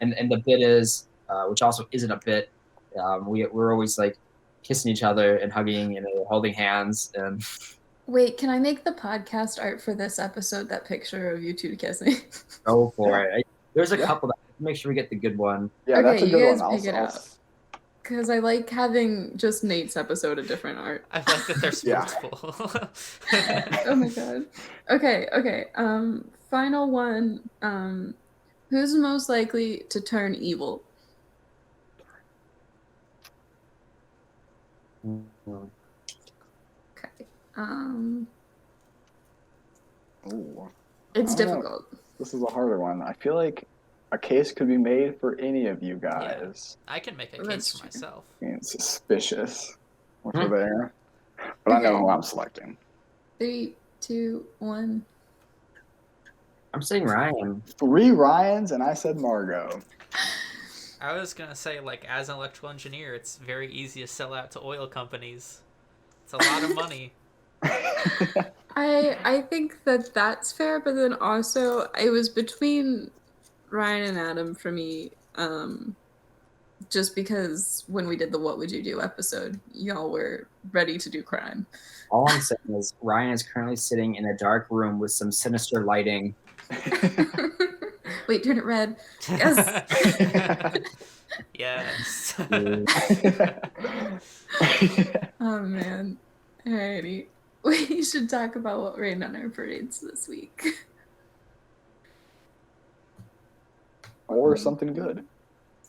And the bit is, which also isn't a bit, we're always like kissing each other and hugging and holding hands. And Wait, can I make the podcast art for this episode that picture of you two kissing? Go for it. There's a couple that make sure we get the good one. Yeah, Okay, that's a you good guys one. pick it out. Because I like having just Nate's episode a different art. I like that there's multiple. Oh my god. Okay. Final one. Who's most likely to turn evil? Okay. Ooh, It's I don't know. difficult. This is a harder one. I feel like a case could be made for any of you guys. I can make a Well, case that's for true. myself. Being suspicious over there. But I know who I'm selecting. 3, 2, 1. I'm saying Ryan. 3 Ryans and I said Margot. I was gonna say, like, as an electrical engineer, it's very easy to sell out to oil companies. It's a lot of money. I think that that's fair, but then also it was between Ryan and Adam for me, just because when we did the What Would You Do episode, y'all were ready to do crime. All I'm saying is Ryan is currently sitting in a dark room with some sinister lighting. Wait, turn it red. Yes. Yes. Oh man. Alrighty. We should talk about what rained on our parades this week. Or something good.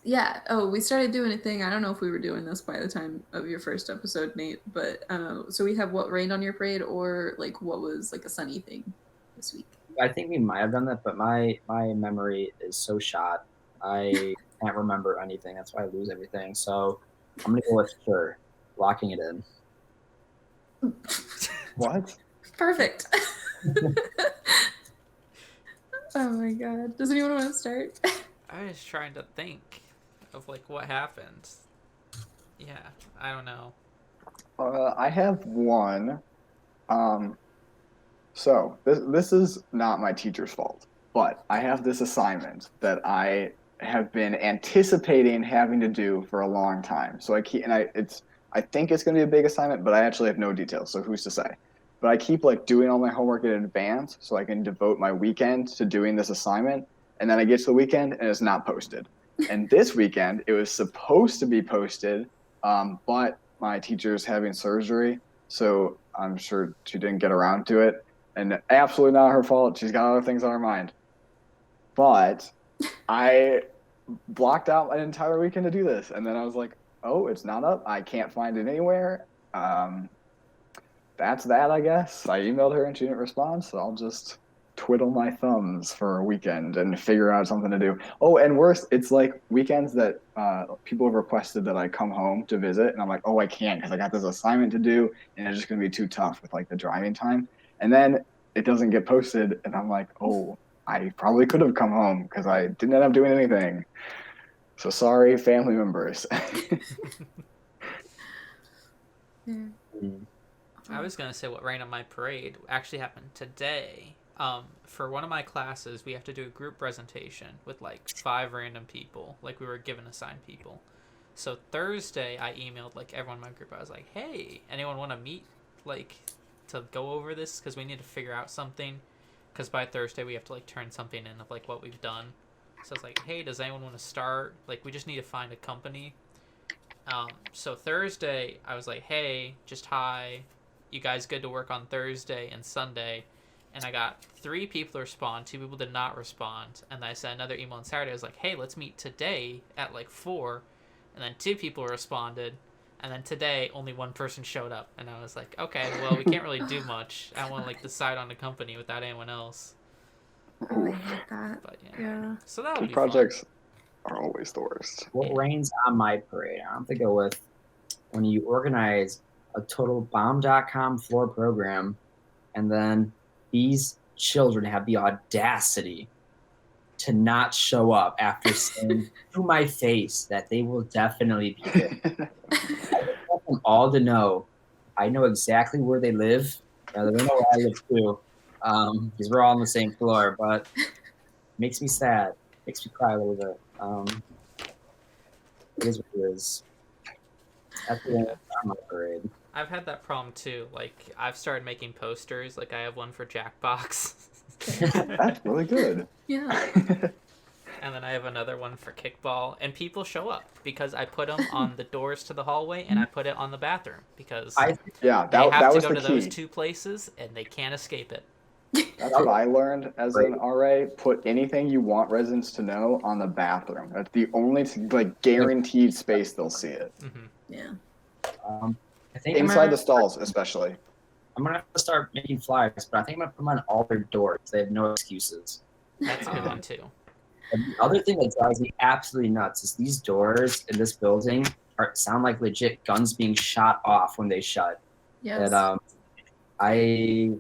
Yeah. Oh, we started doing a thing. I don't know if we were doing this by the time of your first episode, Nate, but so we have what rained on your parade or like what was like a sunny thing this week. I think we might have done that, but my memory is so shot. I can't remember anything. That's why I lose everything. So I'm going to go with sure. Locking it in. What? Perfect. Oh my god. Does anyone want to start? I was trying to think of, like, what happened. Yeah, I don't know. I have one. So this is not my teacher's fault, but I have this assignment that I have been anticipating having to do for a long time. So I think it's going to be a big assignment, but I actually have no details. So who's to say? But I keep like doing all my homework in advance so I can devote my weekend to doing this assignment. And then I get to the weekend and it's not posted. And this weekend it was supposed to be posted, but my teacher's having surgery, so I'm sure she didn't get around to it. And absolutely not her fault. She's got other things on her mind. But I blocked out an entire weekend to do this. And then I was like, oh, it's not up. I can't find it anywhere. That's that, I guess. I emailed her and she didn't respond, so I'll just twiddle my thumbs for a weekend and figure out something to do. Oh, and worse, it's like weekends that people have requested that I come home to visit, and I'm like, oh, I can't because I got this assignment to do, and it's just going to be too tough with like the driving time. And then it doesn't get posted, and I'm like, oh, I probably could have come home because I didn't end up doing anything. So sorry, family members. I was gonna say what rained on my parade actually happened today. For one of my classes, we have to do a group presentation with like 5 random people. Like we were given assigned people. So Thursday, I emailed like everyone in my group. I was like, "Hey, anyone want to meet? Like, to go over this because we need to figure out something. Because by Thursday we have to like turn something in of like what we've done." So it's like, "Hey, does anyone want to start? Like, we just need to find a company." So Thursday, I was like, "Hey, just hi. You guys good to work on Thursday and Sunday?" And I got 3 people to respond. 2 people did not respond. And then I sent another email on Saturday. I was like, "Hey, let's meet today at like 4." And then 2 people responded. And then today, only 1 person showed up. And I was like, "Okay, well, we can't really do much. I want to like decide on a company without anyone else." Oh, I hate that. But Yeah. So that'll be Projects are always the worst. What rains on my parade? I have to go with when you organize a total bomb.com floor program, and then these children have the audacity to not show up after saying to my face that they will definitely be there. I want them all to know I know exactly where they live. They know where I live too, because we're all on the same floor. But it makes me sad. Makes me cry a little bit. It is what it is. That's the end of my parade. I've had that problem too. Like, I've started making posters. Like, I have one for Jackbox. That's really good. Yeah. And then I have another one for Kickball. And people show up because I put them on the doors to the hallway and I put it on the bathroom because Yeah, they have that to was go the to key. those 2 places and they can't escape it. That's what I learned as an RA. Put anything you want residents to know on the bathroom. That's the only like guaranteed space they'll see it. Mm-hmm. Yeah. I think Inside the stalls, especially. I'm gonna have to start making flyers, but I think I'm gonna put them on all their doors. They have no excuses. That's a good one too. And the other thing that drives me absolutely nuts is these doors in this building sound like legit guns being shot off when they shut. Yes. That I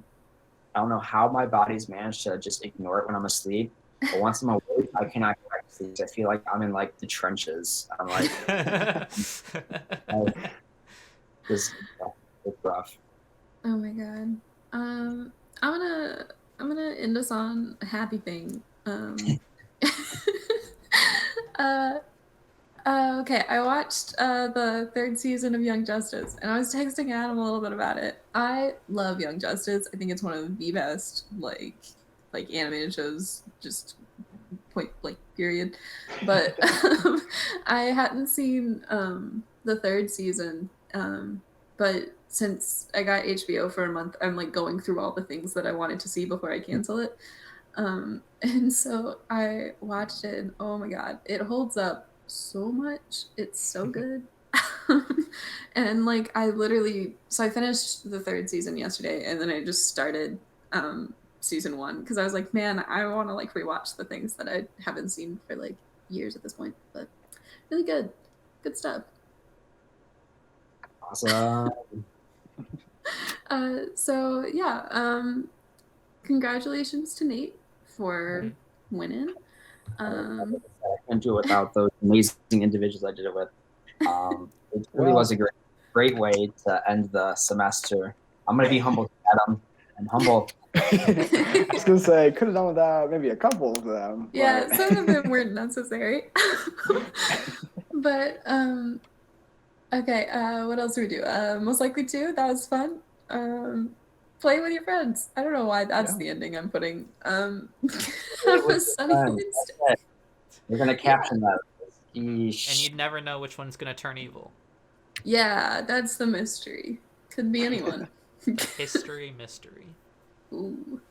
don't know how my body's managed to just ignore it when I'm asleep. But once I'm awake, I cannot go back to sleep. I feel like I'm in like the trenches. I'm like, it's rough. Oh my god. I'm gonna end us on a happy thing. Okay, I watched the 3rd season of Young Justice, and I was texting Adam a little bit about it. I love Young Justice. I think it's one of the best like animated shows, just point blank period. But I hadn't seen the 3rd season, but since I got HBO for a month, I'm like going through all the things that I wanted to see before I cancel it. And so I watched it, and oh my god, it holds up so much. It's so good. And like I finished the 3rd season yesterday, and then I just started season 1 because I was like, man, I want to like rewatch the things that I haven't seen for like years at this point. But really good stuff. Awesome. So yeah, congratulations to Nate for winning. I couldn't do it without those amazing individuals I did it with. It really was a great way to end the semester. I'm gonna be humble, Adam, and humble. I was gonna say, could have done without maybe a couple of them. Yeah, but... some of them weren't necessary. But okay, what else do we do? Most likely to. That was fun. Play with your friends. I don't know why that's the ending I'm putting. Have a sunny Wednesday. We're gonna caption that. And you'd never know which one's gonna turn evil. Yeah, that's the mystery. Could be anyone. History mystery. Ooh,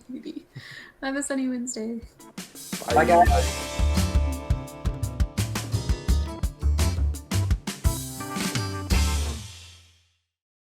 maybe. Have a sunny Wednesday. Bye guys.